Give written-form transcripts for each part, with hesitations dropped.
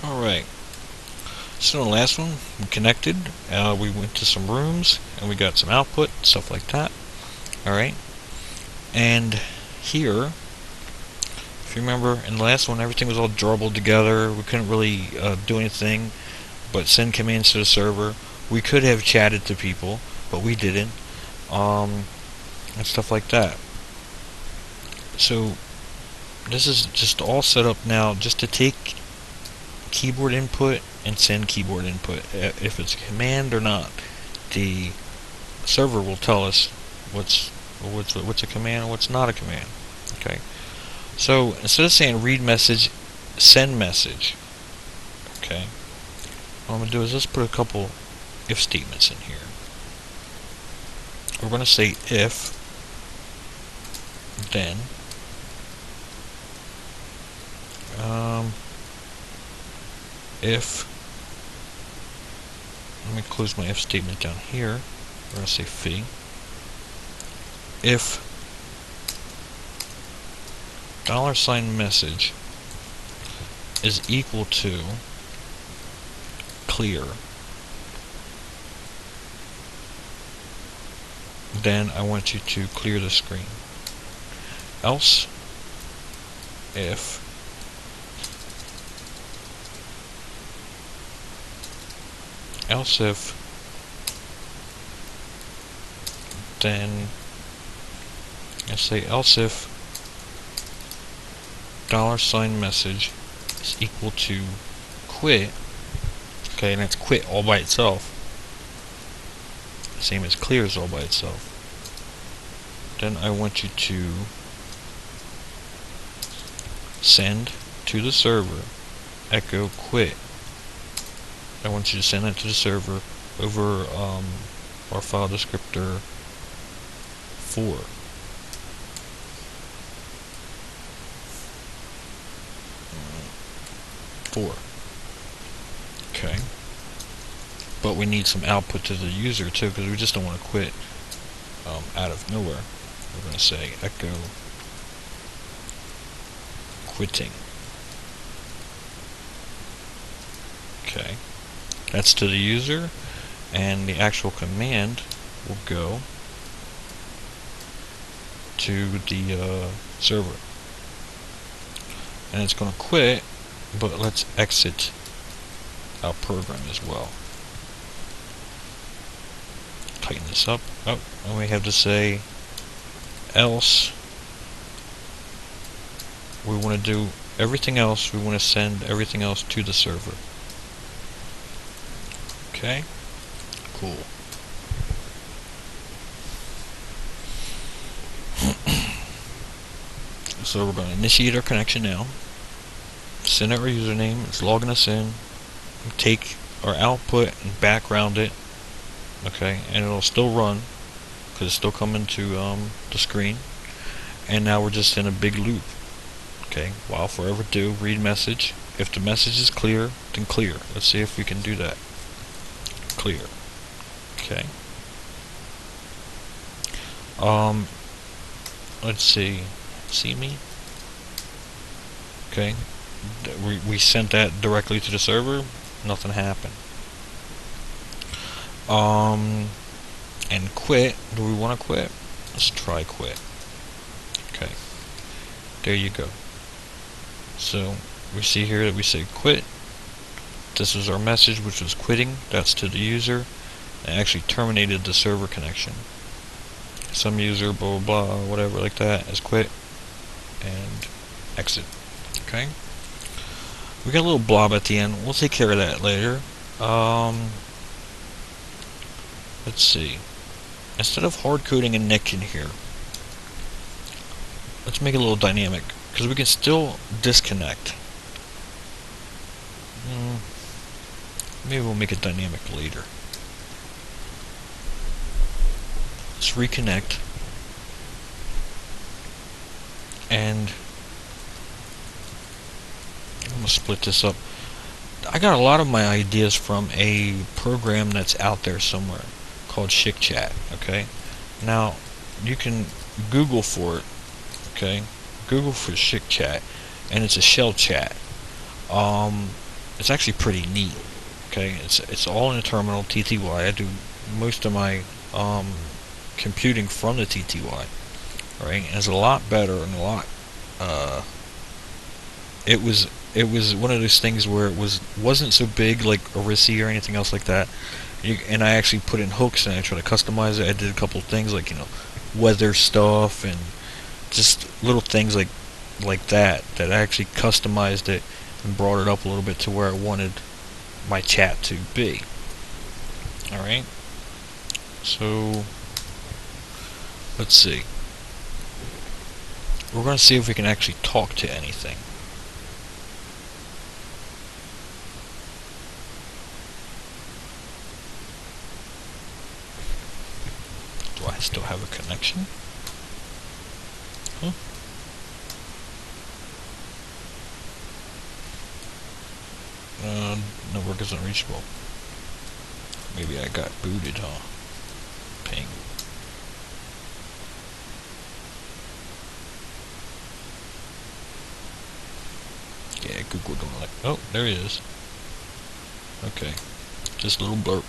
Alright, so in the last one, we connected, we went to some rooms, and we got some output, stuff like that. Alright, and here, if you remember, in the last one, everything was all jumbled together, we couldn't really do anything but send commands to the server. We could have chatted to people, but we didn't, and stuff like that. So, this is just all set up now just to take keyboard input and send keyboard input. If it's a command or not, the server will tell us what's a command and what's not a command. Okay. So instead of saying read message, send message. Okay. What I'm gonna do is just put a couple if statements in here. We're gonna say if, then. If, let me close my if statement down here. We're going to say fee. If $message is equal to clear, then I want you to clear the screen. Else, if then I say else if $message is equal to quit. Okay, and that's quit all by itself. Same as clears all by itself. Then I want you to send to the server echo quit. I want you to send that to the server over our file descriptor 4. Okay. But we need some output to the user too, because we just don't want to quit out of nowhere. We're going to say echo quitting. Okay. That's to the user, and the actual command will go to the server. And it's going to quit, but let's exit our program as well. Tighten this up. Oh, and we have to say else. We want to do everything else. We want to send everything else to the server. Okay, cool. So we're going to initiate our connection now. Send out our username. It's logging us in. Take our output and background it. Okay, and it'll still run because it's still coming to the screen. And now we're just in a big loop. Okay, while forever do read message. If the message is clear, then clear. Let's see if we can do that. Clear. Okay. Let's see. See me? Okay. We sent that directly to the server. Nothing happened. And quit. Do we want to quit? Let's try quit. Okay. There you go. So we see here that we say quit. This is our message, which was quitting. That's to the user. It actually terminated the server connection. Some user, blah blah blah, whatever like that, has quit and exit. Okay. We got a little blob at the end. We'll take care of that later. Let's see. Instead of hard coding a nick in here, let's make it a little dynamic, because we can still disconnect. Maybe we'll make it dynamic later. Let's reconnect. And I'm going to split this up. I got a lot of my ideas from a program that's out there somewhere called SchickChat. Okay, now you can Google for it. Okay, Google for SchickChat, and it's a shell chat. it's actually pretty neat. Okay, it's all in the terminal TTY. I do most of my computing from the TTY. Right, and it's a lot better and a lot. It was one of those things where it wasn't so big like Orissi or anything else like that. And I actually put in hooks and I tried to customize it. I did a couple things like weather stuff and just little things like that I actually customized it and brought it up a little bit to where I wanted my chat to be. Alright, so let's see. We're going to see if we can actually talk to anything. Do I still have a connection? Huh? Network isn't reachable. Maybe I got booted, huh? Ping. Yeah, Google don't like. Oh, there he is. Okay, just a little blurb.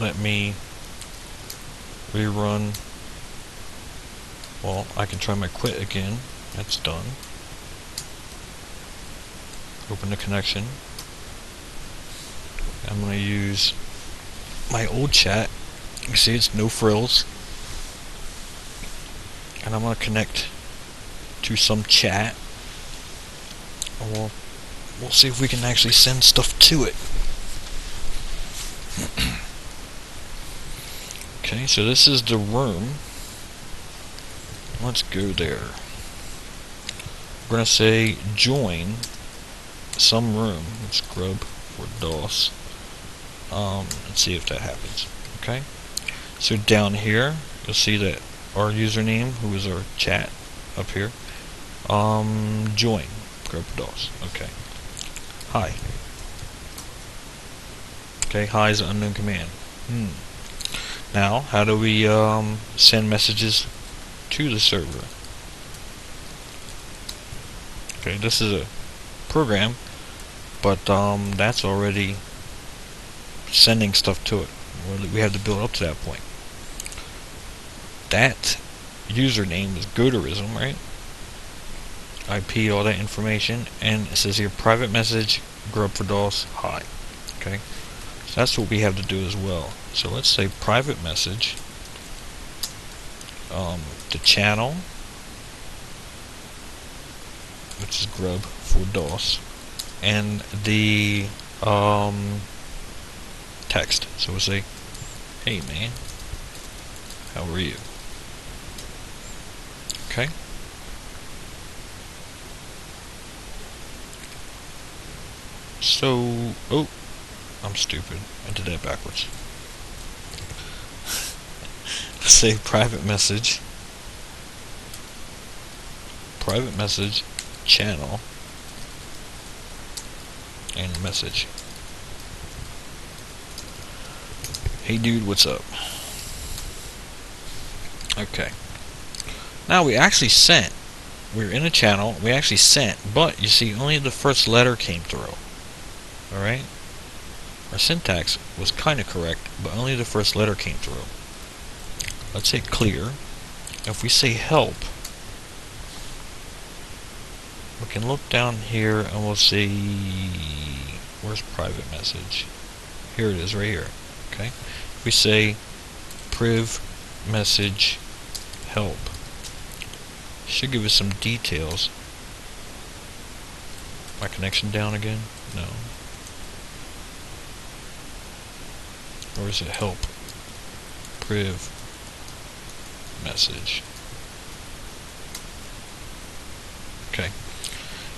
Let me rerun. Well, I can try my quit again. That's done. Open the connection. I'm going to use my old chat. You see it's no frills. And I'm going to connect to some chat. And we'll see if we can actually send stuff to it. Okay, so this is the room. Let's go there. We're going to say join some room. Let's grub for DOS. Let's see if that happens. Okay, so down here you'll see that our username, who is our chat up here, join grub DOS. Okay, hi. Okay, hi is an unknown command. Now, how do we send messages to the server? Okay, this is a program, but that's already sending stuff to it. We have to build up to that point. That username is Goderism, right? IP, all that information, and it says here private message grub for DOS hi. Okay, so that's what we have to do as well. So let's say private message the channel, which is grub for DOS, and the text. So we'll say, hey man, how are you? Okay. So, oh, I'm stupid. I did that backwards. Let's say private message channel and message. Hey dude, what's up? Okay. Now we actually sent. We're in a channel. We actually sent, but you see, only the first letter came through. All right. Our syntax was kind of correct, but only the first letter came through. Let's say clear. If we say help, we can look down here and we'll see, where's private message? Here it is, right here. Okay. If we say priv message help, should give us some details. My connection down again? No. Or is it help priv message? Okay.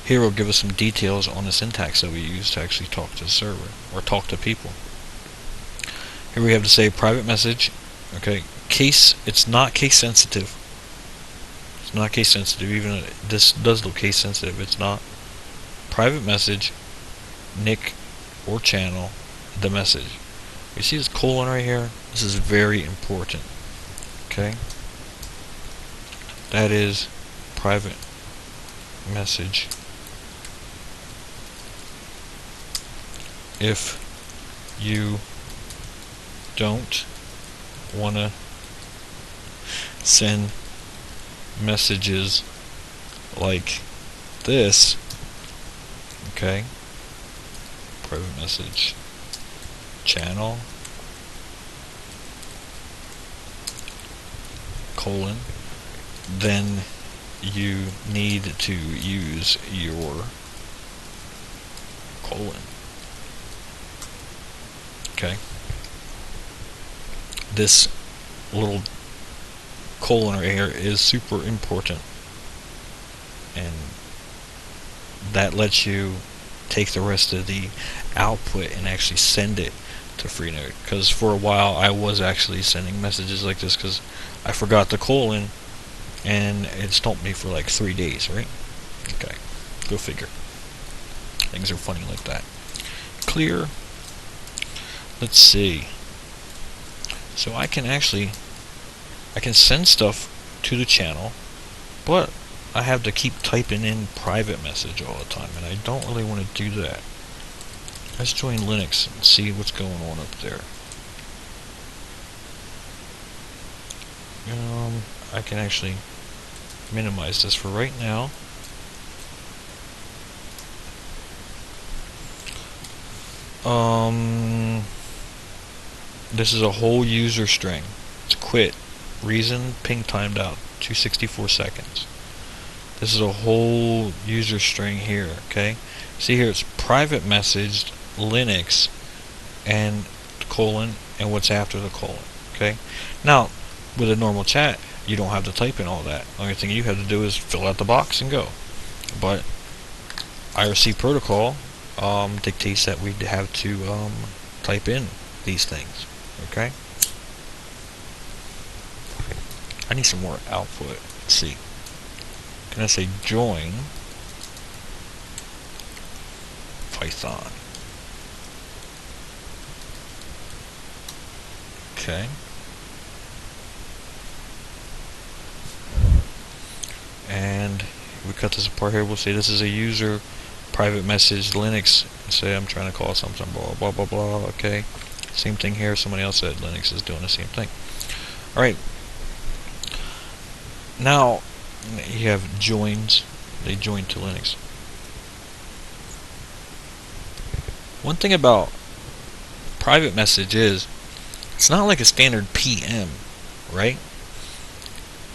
Here will give us some details on the syntax that we use to actually talk to the server or talk to people. Here we have to say private message. Okay. Case, it's not case sensitive. It's not case sensitive, even this does look case sensitive. It's not. Private message, nick or channel, the message. You see this colon right here? This is very important. Okay? That is private message if you don't want to send messages like this. Okay, private message channel colon, then you need to use your colon. Okay, this little colon right here is super important, and that lets you take the rest of the output and actually send it to Freenode. Because for a while I was actually sending messages like this because I forgot the colon, and it stumped me for like 3 days, right? Okay, go figure. Things are funny like that. Clear. Let's see. So I can send stuff to the channel, but I have to keep typing in private message all the time, and I don't really want to do that. Let's join Linux and see what's going on up there. I can actually minimize this for right now. This is a whole user string. It's quit. Reason ping timed out 264 seconds. This is a whole user string here, okay? See here, it's private messaged Linux and colon and what's after the colon, okay? Now, with a normal chat, you don't have to type in all that. The only thing you have to do is fill out the box and go. But IRC protocol dictates that we have to type in these things, okay? I need some more output. Let's see. Can I say join Python? Okay. And if we cut this apart here, we'll say this is a user private message Linux. Say I'm trying to call something blah blah blah blah. Okay. Same thing here. Somebody else said Linux is doing the same thing. Alright. Now you have joins. They join to Linux. One thing about private message is it's not like a standard PM, right?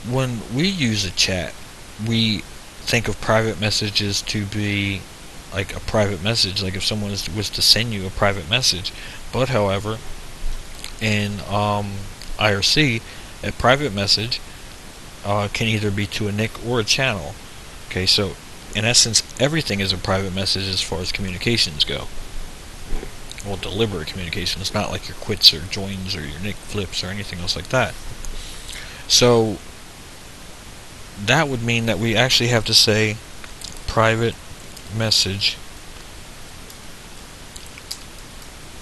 When we use a chat, we think of private messages to be like a private message, like if someone was to send you a private message. But however, in IRC, a private message can either be to a NIC or a channel. Okay, so in essence, everything is a private message as far as communications go. Well, deliberate communication. It's not like your quits or joins or your NIC flips or anything else like that. So that would mean that we actually have to say private message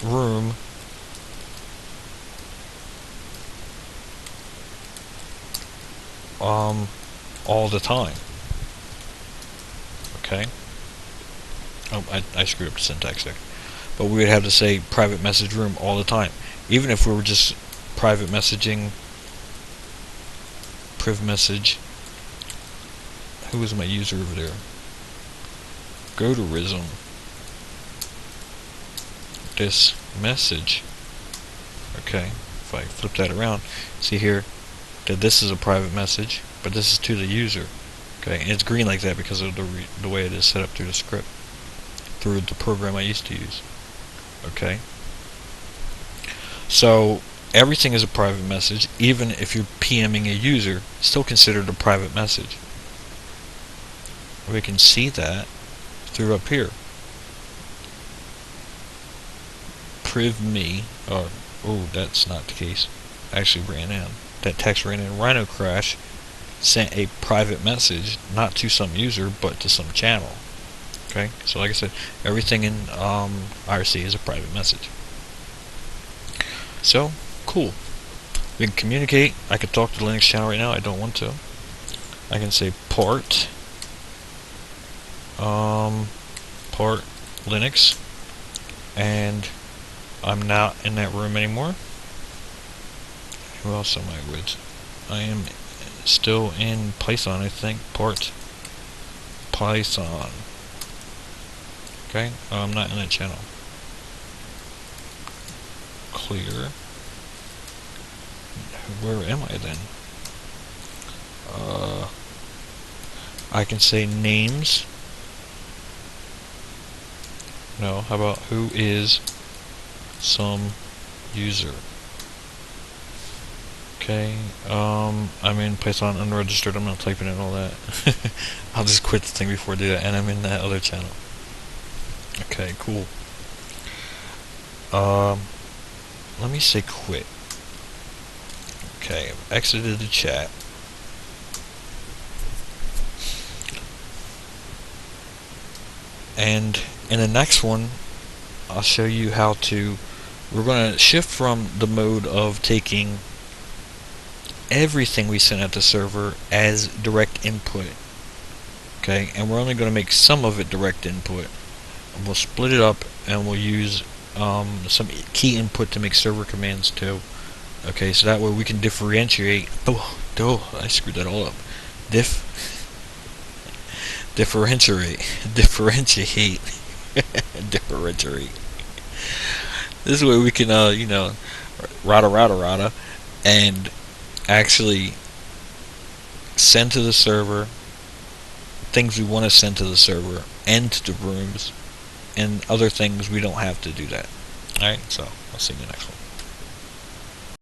room all the time. Okay. Oh, I screwed up the syntax there. But we would have to say private message room all the time, even if we were just private messaging priv message. Who is my user over there? Go to Rism. This message. Okay, if I flip that around, see here that this is a private message, but this is to the user. Okay, and it's green like that because of the way it is set up through the script, through the program I used to use. Okay, so everything is a private message, even if you're PMing a user, still considered a private message. We can see that through up here. Priv me, oh, that's not the case. Actually ran in. That text ran in. Rhino Crash sent a private message, not to some user, but to some channel. Okay, so like I said, everything in IRC is a private message. So, cool. We can communicate. I could talk to the Linux channel right now. I don't want to. I can say port Port Linux, and I'm not in that room anymore. Who else am I with? I am still in Python, I think. Port Python. Okay, I'm not in that channel. Clear. Where am I then? I can say names. No, how about who is some user? Okay, I'm in Python unregistered, I'm not typing in all that. I'll just quit the thing before I do that, and I'm in that other channel. Okay, cool. Let me say quit. Okay, I've exited the chat. And in the next one, I'll show you how to, we're going to shift from the mode of taking everything we send at the server as direct input. Okay, and we're only going to make some of it direct input. And we'll split it up and we'll use some key input to make server commands too. Okay, so that way we can differentiate. Oh, I screwed that all up. Differentiate. Differentiate. This way we can, rada, and actually send to the server things we want to send to the server and to the rooms, and other things we don't have to do that. Alright, so I'll see you in the next one.